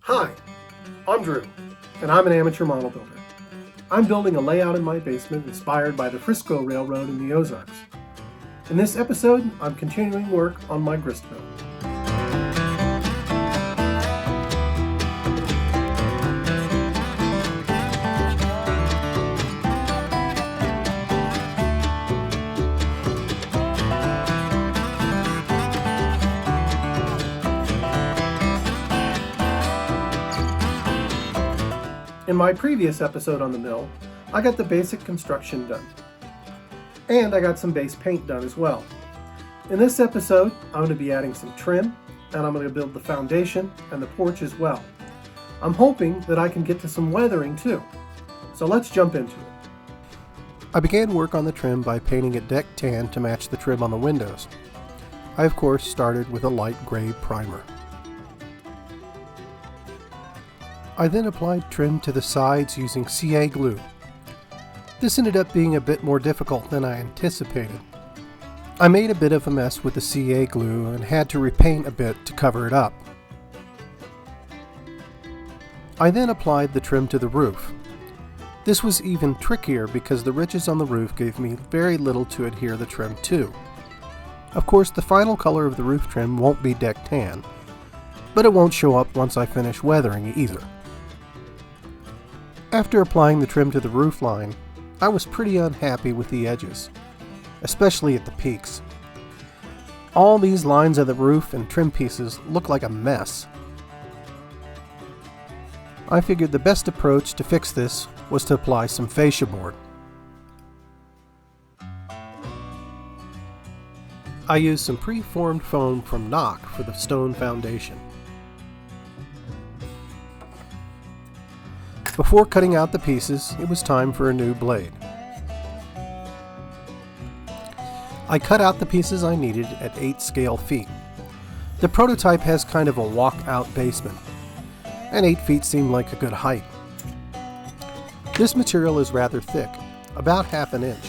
Hi, I'm Drew, and I'm an amateur model builder. I'm building a layout in my basement inspired by the Frisco Railroad in the Ozarks. In this episode, I'm continuing work on my grist mill. In my previous episode on the mill, I got the basic construction done. And I got some base paint done as well. In this episode, I'm going to be adding some trim, and I'm going to build the foundation and the porch as well. I'm hoping that I can get to some weathering too. So let's jump into it. I began work on the trim by painting it deck tan to match the trim on the windows. I of course started with a light gray primer. I then applied trim to the sides using CA glue. This ended up being a bit more difficult than I anticipated. I made a bit of a mess with the CA glue and had to repaint a bit to cover it up. I then applied the trim to the roof. This was even trickier because the ridges on the roof gave me very little to adhere the trim to. Of course, the final color of the roof trim won't be deck tan, but it won't show up once I finish weathering either. After applying the trim to the roof line, I was pretty unhappy with the edges, especially at the peaks. All these lines of the roof and trim pieces look like a mess. I figured the best approach to fix this was to apply some fascia board. I used some pre-formed foam from Noch for the stone foundation. Before cutting out the pieces, it was time for a new blade. I cut out the pieces I needed at 8 scale feet. The prototype has kind of a walk-out basement, and 8 feet seemed like a good height. This material is rather thick, about ½ an inch.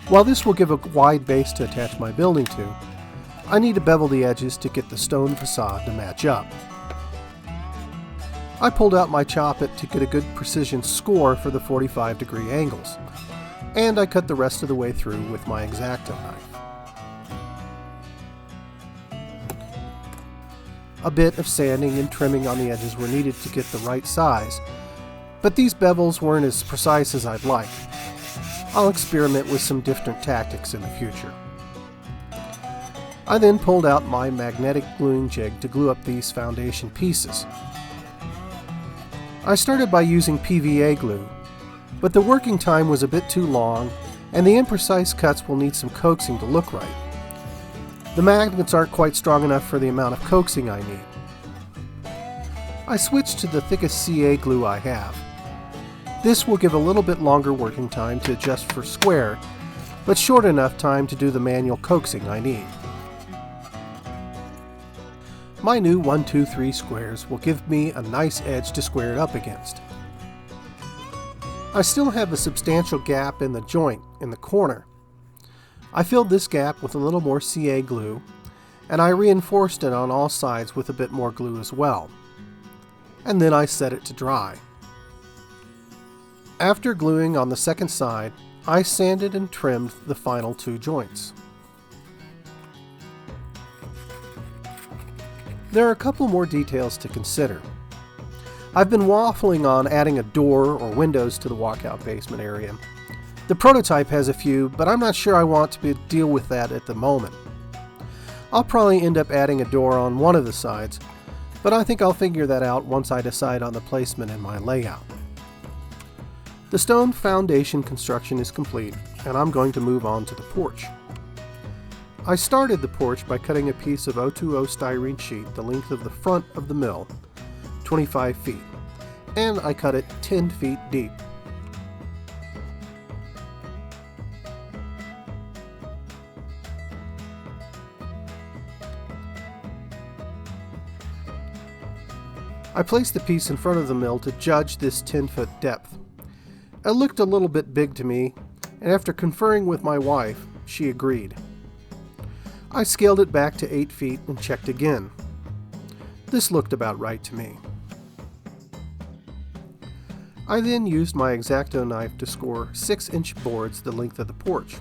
While this will give a wide base to attach my building to, I need to bevel the edges to get the stone facade to match up. I pulled out my choppet to get a good precision score for the 45-degree angles, and I cut the rest of the way through with my X-Acto knife. A bit of sanding and trimming on the edges were needed to get the right size, but these bevels weren't as precise as I'd like. I'll experiment with some different tactics in the future. I then pulled out my magnetic gluing jig to glue up these foundation pieces. I started by using PVA glue, but the working time was a bit too long and the imprecise cuts will need some coaxing to look right. The magnets aren't quite strong enough for the amount of coaxing I need. I switched to the thickest CA glue I have. This will give a little bit longer working time to adjust for square, but short enough time to do the manual coaxing I need. My new 1-2-3 squares will give me a nice edge to square it up against. I still have a substantial gap in the joint in the corner. I filled this gap with a little more CA glue, and I reinforced it on all sides with a bit more glue as well. And then I set it to dry. After gluing on the second side, I sanded and trimmed the final 2 joints. There are a couple more details to consider. I've been waffling on adding a door or windows to the walkout basement area. The prototype has a few, but I'm not sure I want to deal with that at the moment. I'll probably end up adding a door on one of the sides, but I think I'll figure that out once I decide on the placement in my layout. The stone foundation construction is complete, and I'm going to move on to the porch. I started the porch by cutting a piece of 020 styrene sheet the length of the front of the mill, 25 feet, and I cut it 10 feet deep. I placed the piece in front of the mill to judge this 10-foot depth. It looked a little bit big to me, and after conferring with my wife, she agreed. I scaled it back to 8 feet and checked again. This looked about right to me. I then used my X-Acto knife to score 6-inch boards the length of the porch.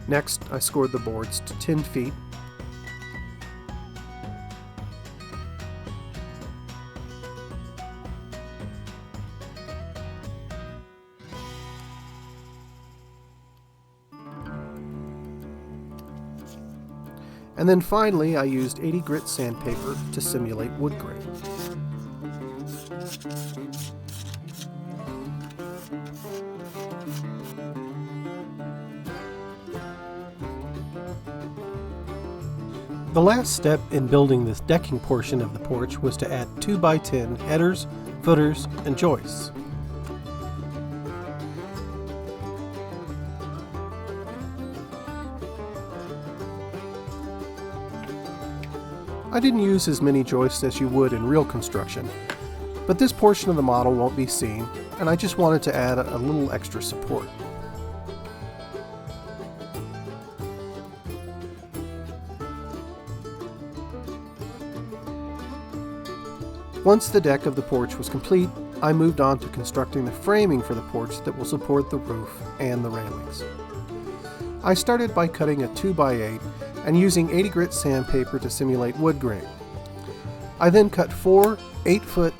Next, I scored the boards to 10 feet. And then finally, I used 80 grit sandpaper to simulate wood grain. The last step in building this decking portion of the porch was to add 2x10 headers, footers, and joists. I didn't use as many joists as you would in real construction, but this portion of the model won't be seen, and I just wanted to add a little extra support. Once the deck of the porch was complete, I moved on to constructing the framing for the porch that will support the roof and the railings. I started by cutting a 2x8 and using 80 grit sandpaper to simulate wood grain. I then cut 4 8-foot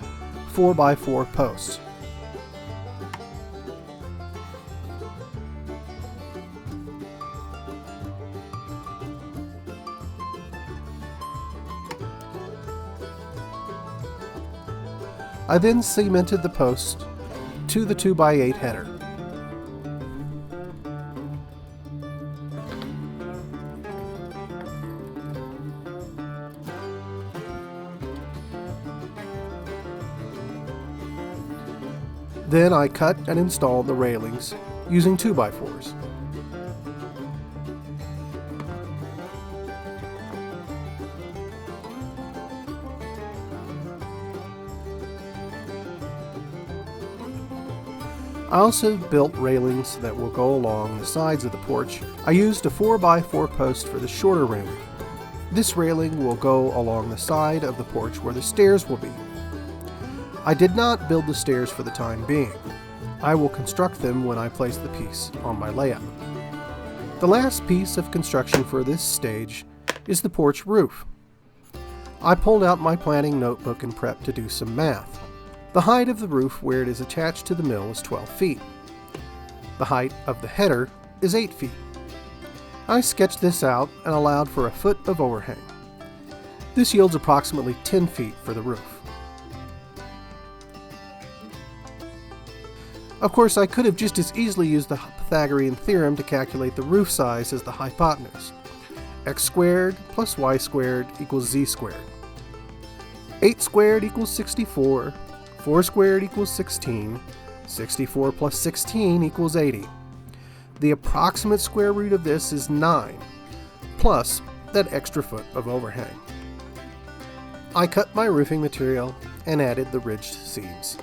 4x4 posts. I then cemented the post to the 2x8 header. Then I cut and installed the railings using 2x4s. I also built railings that will go along the sides of the porch. I used a 4x4 post for the shorter railing. This railing will go along the side of the porch where the stairs will be. I did not build the stairs for the time being. I will construct them when I place the piece on my layout. The last piece of construction for this stage is the porch roof. I pulled out my planning notebook and prepped to do some math. The height of the roof where it is attached to the mill is 12 feet. The height of the header is 8 feet. I sketched this out and allowed for a foot of overhang. This yields approximately 10 feet for the roof. Of course, I could have just as easily used the Pythagorean theorem to calculate the roof size as the hypotenuse. X squared plus y squared equals z squared. 8 squared equals 64. 4 squared equals 16. 64 plus 16 equals 80. The approximate square root of this is 9, plus that extra foot of overhang. I cut my roofing material and added the ridged seams.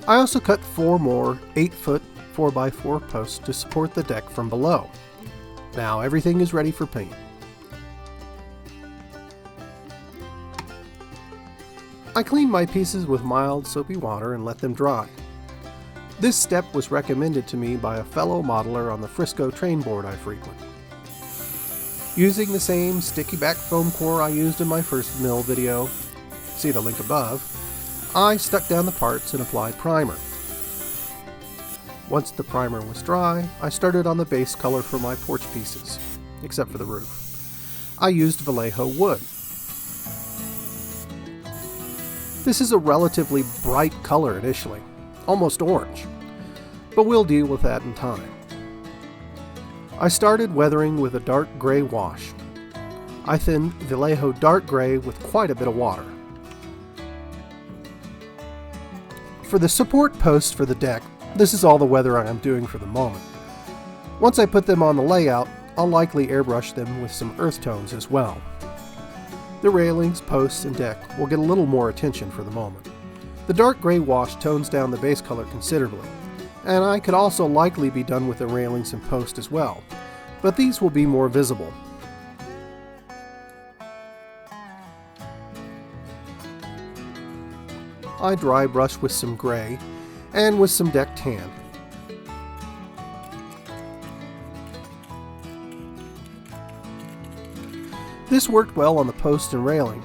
I also cut 4 more 8-foot 4x4 posts to support the deck from below. Now everything is ready for paint. I cleaned my pieces with mild soapy water and let them dry. This step was recommended to me by a fellow modeler on the Frisco train board I frequent. Using the same sticky back foam core I used in my first mill video, see the link above, I stuck down the parts and applied primer. Once the primer was dry, I started on the base color for my porch pieces, except for the roof. I used Vallejo wood. This is a relatively bright color initially, almost orange, but we'll deal with that in time. I started weathering with a dark gray wash. I thinned Vallejo dark gray with quite a bit of water. For the support post for the deck, this is all the weathering I'm doing for the moment. Once I put them on the layout, I'll likely airbrush them with some earth tones as well. The railings, posts, and deck will get a little more attention for the moment. The dark gray wash tones down the base color considerably, and I could also likely be done with the railings and post as well, but these will be more visible. I dry brush with some gray and with some deck tan. This worked well on the post and railing,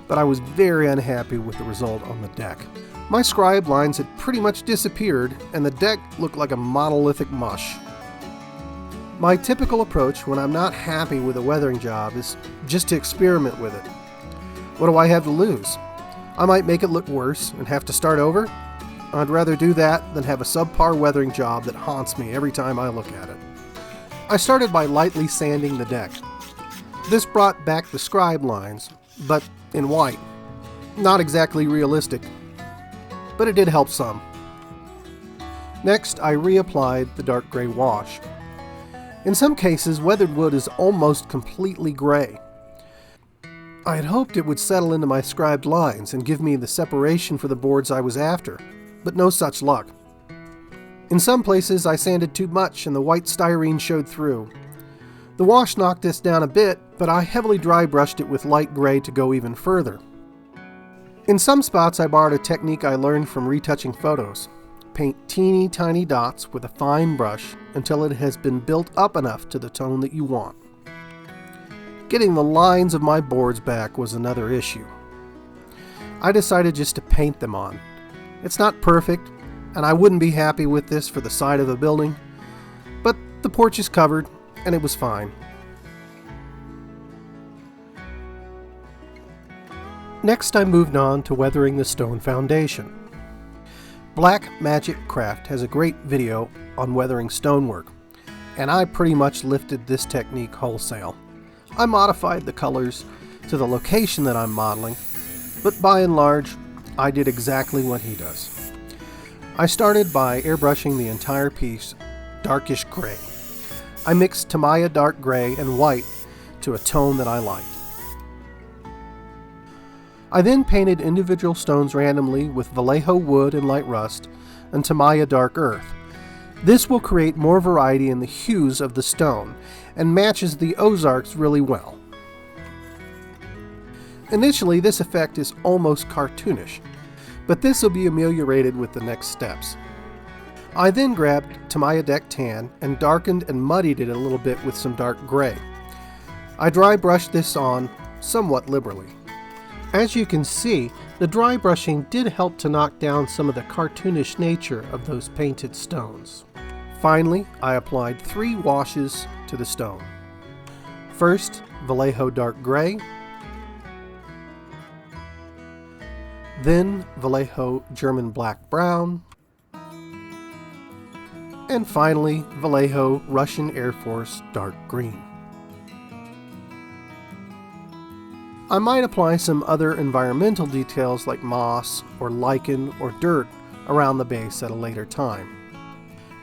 but I was very unhappy with the result on the deck. My scribe lines had pretty much disappeared and the deck looked like a monolithic mush. My typical approach when I'm not happy with a weathering job is just to experiment with it. What do I have to lose? I might make it look worse and have to start over. I'd rather do that than have a subpar weathering job that haunts me every time I look at it. I started by lightly sanding the deck. This brought back the scribe lines, but in white. Not exactly realistic, but it did help some. Next, I reapplied the dark gray wash. In some cases, weathered wood is almost completely gray. I had hoped it would settle into my scribed lines and give me the separation for the boards I was after, but no such luck. In some places I sanded too much and the white styrene showed through. The wash knocked this down a bit, but I heavily dry brushed it with light gray to go even further. In some spots I borrowed a technique I learned from retouching photos. Paint teeny tiny dots with a fine brush until it has been built up enough to the tone that you want. Getting the lines of my boards back was another issue. I decided just to paint them on. It's not perfect, and I wouldn't be happy with this for the side of a building, but the porch is covered, and it was fine. Next I moved on to weathering the stone foundation. Black Magic Craft has a great video on weathering stonework, and I pretty much lifted this technique wholesale. I modified the colors to the location that I'm modeling, but by and large, I did exactly what he does. I started by airbrushing the entire piece darkish gray. I mixed Tamiya dark gray and white to a tone that I liked. I then painted individual stones randomly with Vallejo wood and light rust and Tamiya dark earth. This will create more variety in the hues of the stone and matches the Ozarks really well. Initially, this effect is almost cartoonish, but this will be ameliorated with the next steps. I then grabbed Tamiya deck tan and darkened and muddied it a little bit with some dark gray. I dry brushed this on somewhat liberally. As you can see, the dry brushing did help to knock down some of the cartoonish nature of those painted stones. Finally, I applied 3 washes to the stone. First, Vallejo dark gray, then Vallejo German black brown, and finally Vallejo Russian Air Force dark green. I might apply some other environmental details like moss or lichen or dirt around the base at a later time.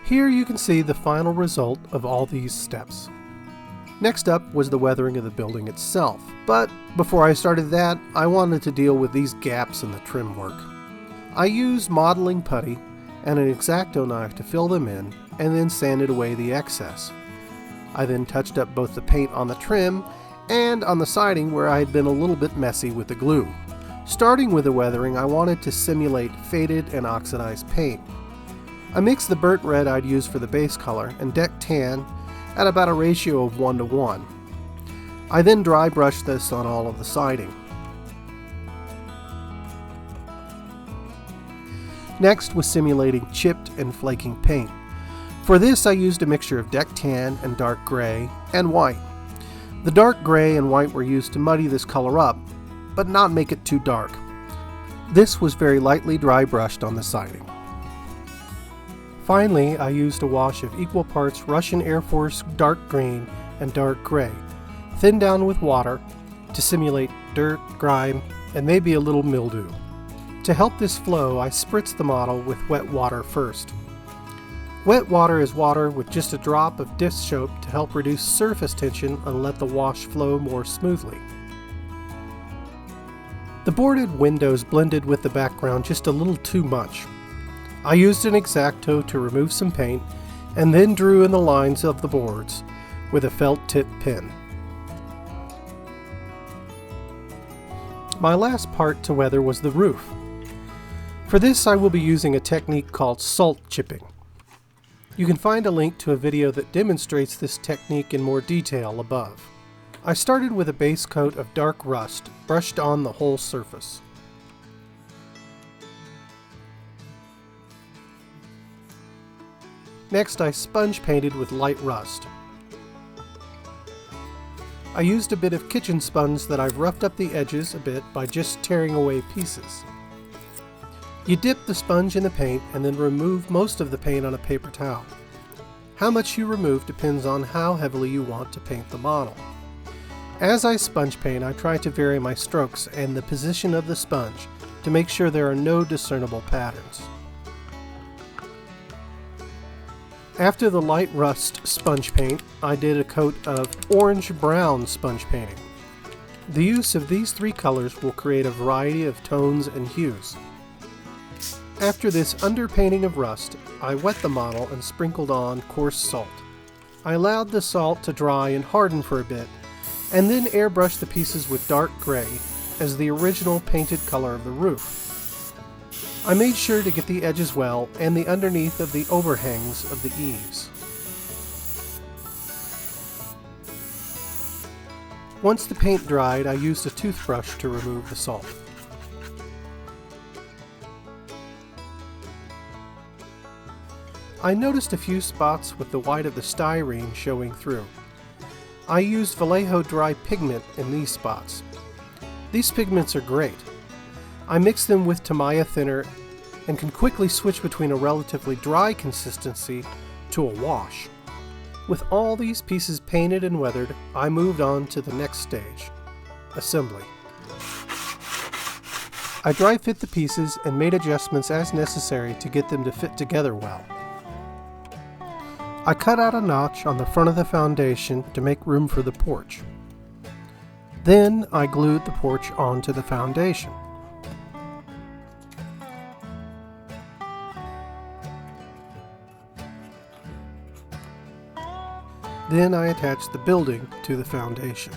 Here you can see the final result of all these steps. Next up was the weathering of the building itself, but before I started that, I wanted to deal with these gaps in the trim work. I used modeling putty and an X-Acto knife to fill them in and then sanded away the excess. I then touched up both the paint on the trim and on the siding where I had been a little bit messy with the glue. Starting with the weathering, I wanted to simulate faded and oxidized paint. I mixed the burnt red I'd used for the base color and deck tan at about a ratio of 1:1. I then dry brushed this on all of the siding. Next was simulating chipped and flaking paint. For this I used a mixture of deck tan and dark gray and white. The dark gray and white were used to muddy this color up, but not make it too dark. This was very lightly dry brushed on the siding. Finally, I used a wash of equal parts Russian Air Force dark green and dark gray, thinned down with water to simulate dirt, grime, and maybe a little mildew. To help this flow, I spritzed the model with wet water first. Wet water is water with just a drop of dish soap to help reduce surface tension and let the wash flow more smoothly. The boarded windows blended with the background just a little too much. I used an X-Acto to remove some paint and then drew in the lines of the boards with a felt tip pen. My last part to weather was the roof. For this I will be using a technique called salt chipping. You can find a link to a video that demonstrates this technique in more detail above. I started with a base coat of dark rust brushed on the whole surface. Next I sponge painted with light rust. I used a bit of kitchen sponge that I've roughed up the edges a bit by just tearing away pieces. You dip the sponge in the paint and then remove most of the paint on a paper towel. How much you remove depends on how heavily you want to paint the model. As I sponge paint, I try to vary my strokes and the position of the sponge to make sure there are no discernible patterns. After the light rust sponge paint, I did a coat of orange-brown sponge painting. The use of these three colors will create a variety of tones and hues. After this underpainting of rust, I wet the model and sprinkled on coarse salt. I allowed the salt to dry and harden for a bit, and then airbrushed the pieces with dark gray as the original painted color of the roof. I made sure to get the edges well and the underneath of the overhangs of the eaves. Once the paint dried, I used a toothbrush to remove the salt. I noticed a few spots with the white of the styrene showing through. I used Vallejo dry pigment in these spots. These pigments are great. I mix them with Tamiya thinner and can quickly switch between a relatively dry consistency to a wash. With all these pieces painted and weathered, I moved on to the next stage, assembly. I dry fit the pieces and made adjustments as necessary to get them to fit together well. I cut out a notch on the front of the foundation to make room for the porch. Then I glued the porch onto the foundation. Then I attached the building to the foundation.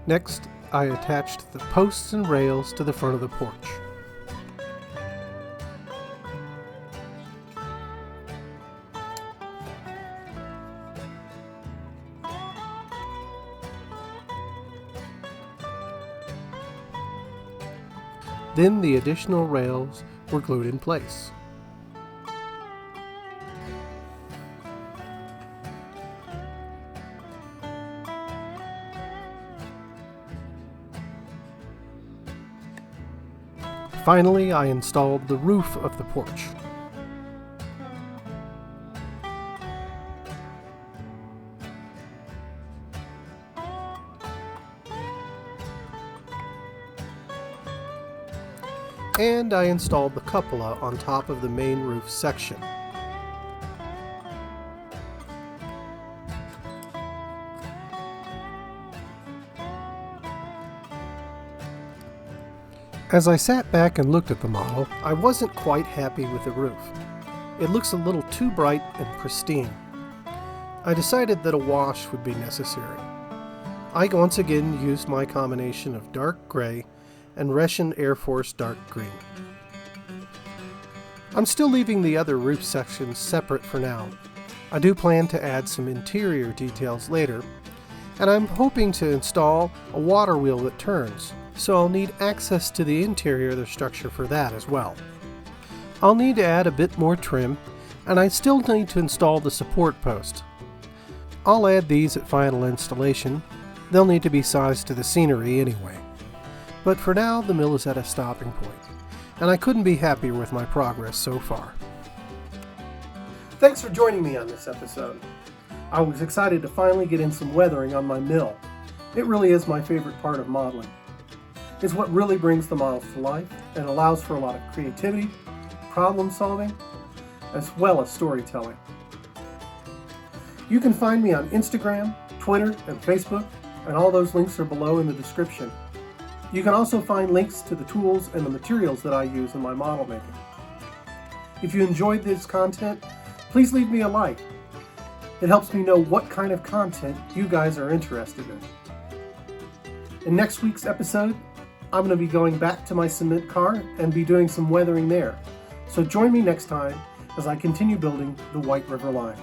Next, I attached the posts and rails to the front of the porch. Then the additional rails were glued in place. Finally, I installed the roof of the porch. And I installed the cupola on top of the main roof section. As I sat back and looked at the model, I wasn't quite happy with the roof. It looks a little too bright and pristine. I decided that a wash would be necessary. I once again used my combination of dark gray and Russian Air Force dark green. I'm still leaving the other roof sections separate for now. I do plan to add some interior details later, and I'm hoping to install a water wheel that turns, so I'll need access to the interior of the structure for that as well. I'll need to add a bit more trim, and I still need to install the support post. I'll add these at final installation. They'll need to be sized to the scenery anyway. But for now, the mill is at a stopping point, and I couldn't be happier with my progress so far. Thanks for joining me on this episode. I was excited to finally get in some weathering on my mill. It really is my favorite part of modeling. It's what really brings the models to life and allows for a lot of creativity, problem solving, as well as storytelling. You can find me on Instagram, Twitter, and Facebook, and all those links are below in the description. You can also find links to the tools and the materials that I use in my model making. If you enjoyed this content, please leave me a like. It helps me know what kind of content you guys are interested in. In next week's episode, I'm going to be going back to my cement car and be doing some weathering there. So join me next time as I continue building the White River Line.